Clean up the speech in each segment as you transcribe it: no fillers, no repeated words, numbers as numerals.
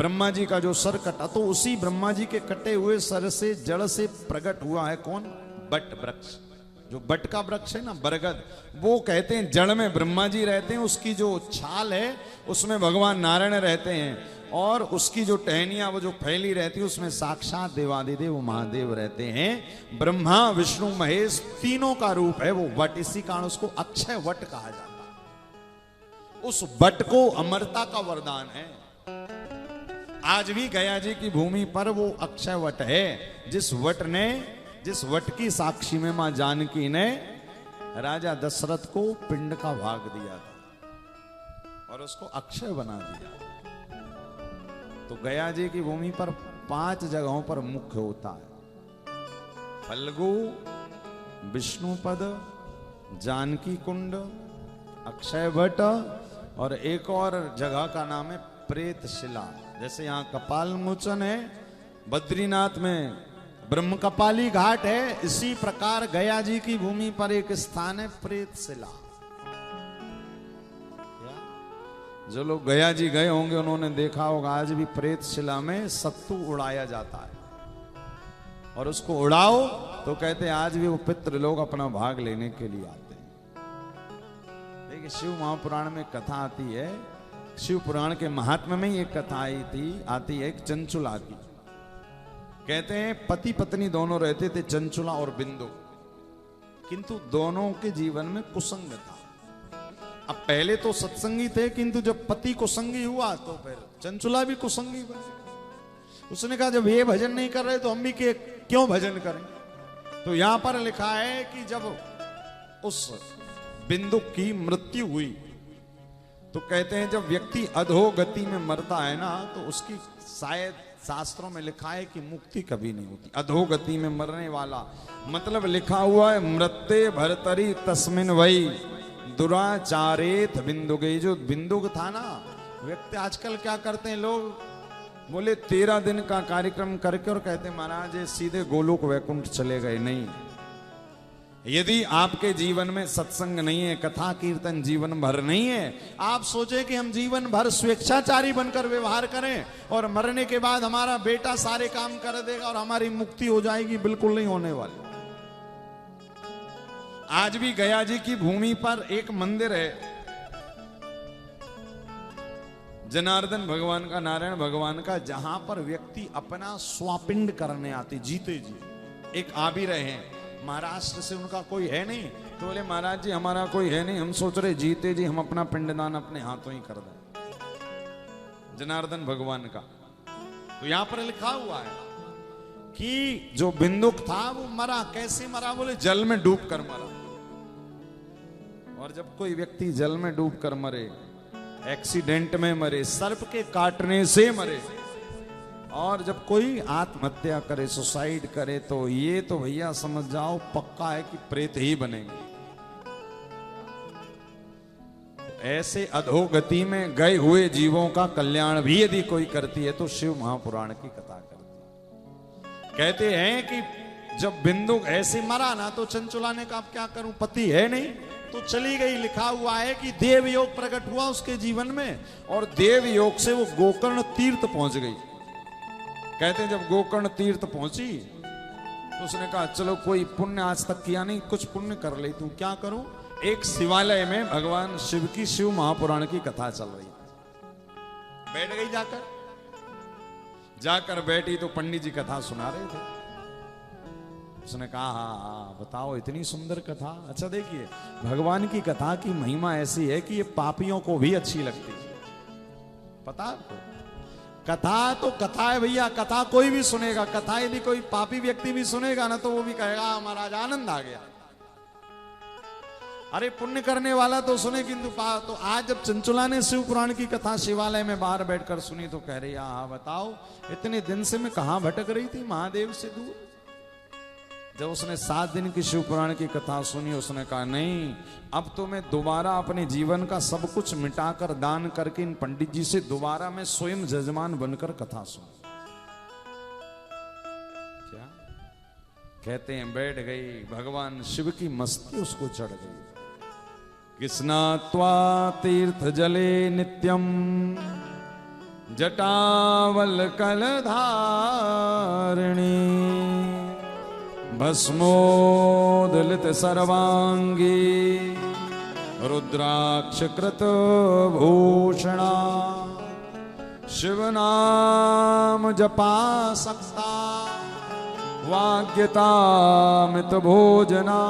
ब्रह्मा जी का जो सर कटा, तो उसी ब्रह्मा जी के कटे हुए सर से जड़ से प्रकट हुआ है कौन? बट वृक्ष। जो बट का वृक्ष है ना, बरगद, वो कहते हैं जड़ में ब्रह्मा जी रहते हैं, उसकी जो छाल है उसमें भगवान नारायण रहते हैं, और उसकी जो टहनियां वो जो फैली रहती है उसमें साक्षात देवादिदेव महादेव रहते हैं। ब्रह्मा विष्णु महेश तीनों का रूप है वो वट, इसी कारण उसको अक्षय वट कहा जाता है। उस वट को अमरता का वरदान है। आज भी गया जी की भूमि पर वो अक्षय वट है, जिस वट की साक्षी में मां जानकी ने राजा दशरथ को पिंड का भाग दिया था और उसको अक्षय बना दिया। तो गया जी की भूमि पर 5 जगहों पर मुख्य होता है: फल्गु, विष्णुपद, जानकी कुंड, अक्षय वट, और एक और जगह का नाम है प्रेत शिला। जैसे यहाँ कपाल मोचन है, बद्रीनाथ में ब्रह्म कपाली घाट है, इसी प्रकार गया जी की भूमि पर एक स्थान है प्रेत शिला। जो लोग गया जी गए होंगे उन्होंने देखा होगा आज भी प्रेत शिला में सत्तू उड़ाया जाता है, और उसको उड़ाओ तो कहते हैं आज भी वो पितृ लोग अपना भाग लेने के लिए आते हैं। देखिए शिव महापुराण में कथा आती है, शिव पुराण के महात्म्य में एक कथा आती है एक चंचुला की। कहते हैं पति पत्नी दोनों रहते थे, चंचुला और बिंदु, किंतु दोनों के जीवन में कुसंग था। अब पहले तो सत्संगी थे, किंतु जब पति कुसंगी हुआ तो फिर चंचुला भी कुसंगी बनी। उसने कहा जब ये भजन नहीं कर रहे तो हम भी क्यों भजन करें। तो यहां पर लिखा है कि जब उस बिंदु की मृत्यु हुई तो कहते हैं जब व्यक्ति अधोगति में मरता है ना, तो उसकी शायद शास्त्रों में लिखा है कि मुक्ति कभी नहीं होती। अधोगति में मरने वाला मतलब लिखा हुआ है मृत्ये भरतरी तस्मिन वही दुराचारेत बिंदु गई। जो बिंदु था ना व्यक्ति, आजकल क्या करते हैं लोग, बोले 13 दिन का कार्यक्रम करके और कहते हैं महाराज ये सीधे गोलोक वैकुंठ चले गए। नहीं, यदि आपके जीवन में सत्संग नहीं है, कथा कीर्तन जीवन भर नहीं है, आप सोचे कि हम जीवन भर स्वेच्छाचारी बनकर व्यवहार करें और मरने के बाद हमारा बेटा सारे काम कर देगा और हमारी मुक्ति हो जाएगी, बिल्कुल नहीं होने वाली। आज भी गया जी की भूमि पर एक मंदिर है, जनार्दन भगवान का, नारायण भगवान का, जहां पर व्यक्ति अपना स्वापिंड करने आते, जीते जी। एक आ भी रहे हैं महाराष्ट्र से, उनका कोई है नहीं, तो बोले महाराज जी हमारा कोई है नहीं, हम सोच रहे जीते जी हम अपना पिंडदान अपने हाथों ही कर दें, जनार्दन भगवान का। तो यहां पर लिखा हुआ है कि जो बिंदुक था वो मरा। कैसे मरा? बोले जल में डूब कर मरा। और जब कोई व्यक्ति जल में डूब कर मरे, एक्सीडेंट में मरे, सर्प के काटने से मरे, और जब कोई आत्महत्या करे, सुसाइड करे, तो ये तो भैया समझ जाओ पक्का है कि प्रेत ही बनेंगे। ऐसे अधोगति में गए हुए जीवों का कल्याण भी यदि कोई करती है तो शिव महापुराण की कथा करती है। कहते हैं कि जब बिंदु ऐसे मरा ना, तो चंचुला ने कहा क्या करूं, पति है नहीं, तो चली गई। लिखा हुआ है कि देव योग प्रकट हुआ उसके जीवन में, और देव योग से वो गोकर्ण तीर्थ पहुंच गई। कहते हैं जब गोकर्ण तीर्थ पहुंची तो उसने कहा चलो कोई पुण्य आज तक किया नहीं, कुछ पुण्य कर लेती हूं। क्या करूं? एक शिवालय में भगवान शिव की शिव महापुराण की कथा चल रही, बैठ गई। जाकर बैठी तो पंडित जी कथा सुना रहे थे। उसने कहा हाँ बताओ, इतनी सुंदर कथा। अच्छा देखिए, भगवान की कथा की महिमा ऐसी है कि ये पापियों को भी अच्छी लगती है। पता आपको? कथा तो कथा है भैया, कथा कोई भी सुनेगा। कथा यदि कोई पापी व्यक्ति भी सुनेगा ना, तो वो भी कहेगा महाराज आनंद आ गया। अरे पुण्य करने वाला तो सुने, किंतु तो आज जब चंचुला ने शिव पुराण की कथा शिवालय में बाहर बैठकर सुनी तो कह रही हाँ बताओ, इतने दिन से मैं कहां भटक रही थी महादेव से दूर। जब उसने 7 दिन की शिव पुराण की कथा सुनी, उसने कहा नहीं, अब तो मैं दोबारा अपने जीवन का सब कुछ मिटाकर दान करके इन पंडित जी से दोबारा मैं स्वयं जजमान बनकर कथा सुन। क्या कहते हैं? बैठ गई, भगवान शिव की मस्ती उसको चढ़ गई। कृष्णात्वा तीर्थ जले नित्यम जटावल कलधारिणी भस्मोदलित सर्वांगी रुद्राक्ष कृत भूषणा शिव नाम जपा सकता वाग्यतामित भोजना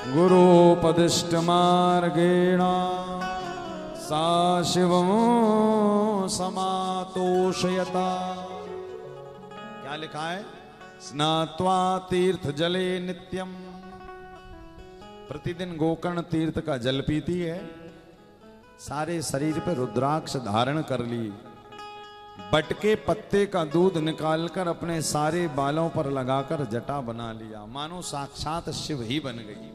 गुरुपदिष्ट मार्गेण सा शिवं समातोषयता। क्या लिखा है? स्नात्वा तीर्थ जले नित्यम, प्रतिदिन गोकर्ण तीर्थ का जल पीती है, सारे शरीर पे रुद्राक्ष धारण कर ली, बट के पत्ते का दूध निकालकर अपने सारे बालों पर लगाकर जटा बना लिया, मानो साक्षात शिव ही बन गई।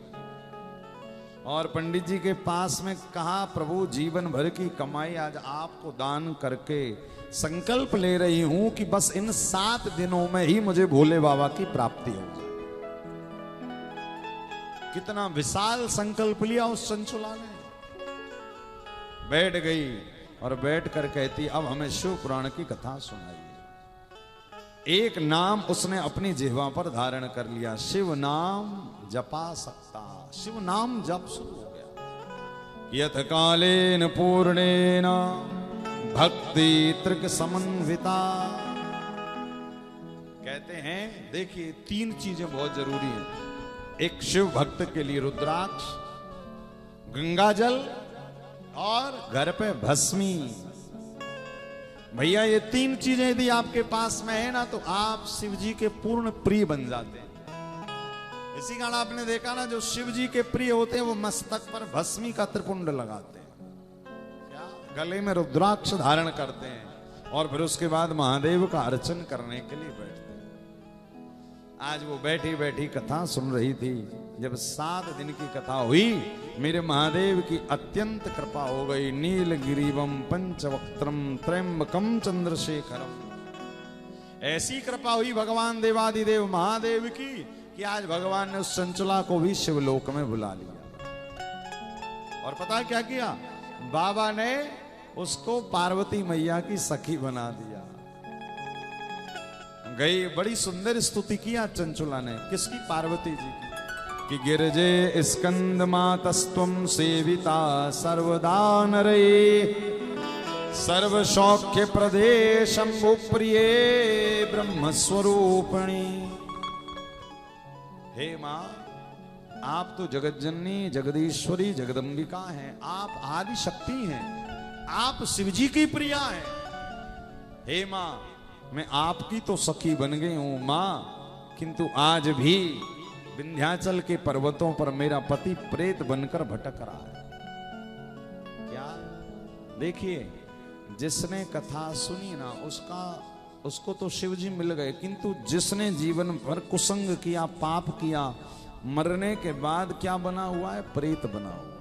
और पंडित जी के पास में कहा, प्रभु जीवन भर की कमाई आज आपको दान करके संकल्प ले रही हूं कि बस इन 7 दिनों में ही मुझे भोले बाबा की प्राप्ति हो जाए। कितना विशाल संकल्प लिया उस चंचुला ने। बैठ गई और बैठकर कहती, अब हमें शिव पुराण की कथा सुनाइए। एक नाम उसने अपनी जिह्वा पर धारण कर लिया, शिव नाम जपा सकता। शिव नाम जप शुरू हो गया। यथ कालेन पूर्णेन भक्ति त्रिक समन्विता। कहते हैं, देखिए 3 चीजें बहुत जरूरी हैं एक शिव भक्त के लिए, रुद्राक्ष, गंगा जल और घर पे भस्मी। भैया ये 3 चीजें यदि आपके पास में है ना, तो आप शिव जी के पूर्ण प्रिय बन जाते हैं। इसी कारण आपने देखा ना, जो शिव जी के प्रिय होते हैं वो मस्तक पर भस्मी का त्रिपुंड लगाते हैं, क्या गले में रुद्राक्ष धारण करते हैं, और फिर उसके बाद महादेव का अर्चन करने के लिए बैठते हैं। आज वो बैठी बैठी कथा सुन रही थी। जब 7 दिन की कथा हुई, मेरे महादेव की अत्यंत कृपा हो गई। नीलगिरीवम पंचवक्त्रम त्रयंबकम चंद्रशेखरम। ऐसी कृपा हुई भगवान देवादिदेव महादेव की कि आज भगवान ने उस चंचला को भी शिवलोक में बुला लिया। और पता क्या किया? बाबा ने उसको पार्वती मैया की सखी बना दिया। गई बड़ी सुंदर स्तुति किया चंचुला ने। किसकी? पार्वती जी की। कि गिरजे स्कंद मातस्त्वं सेविता सर्वदा नरे सर्व सौख्य प्रदे शंभु प्रिये ब्रह्म स्वरूपिणी। हे मां, आप तो जगतजननी जगदीश्वरी जगदम्बिका हैं, आप आदि शक्ति हैं, आप शिवजी की प्रिया हैं। हे मां, मैं आपकी तो सखी बन गई हूं मां, किंतु आज भी विंध्याचल के पर्वतों पर मेरा पति प्रेत बनकर भटक रहा है। क्या? देखिए, जिसने कथा सुनी ना, उसको तो शिवजी मिल गए, किंतु जिसने जीवन भर कुसंग किया, पाप किया, मरने के बाद क्या बना हुआ है? प्रेत बना हुआ।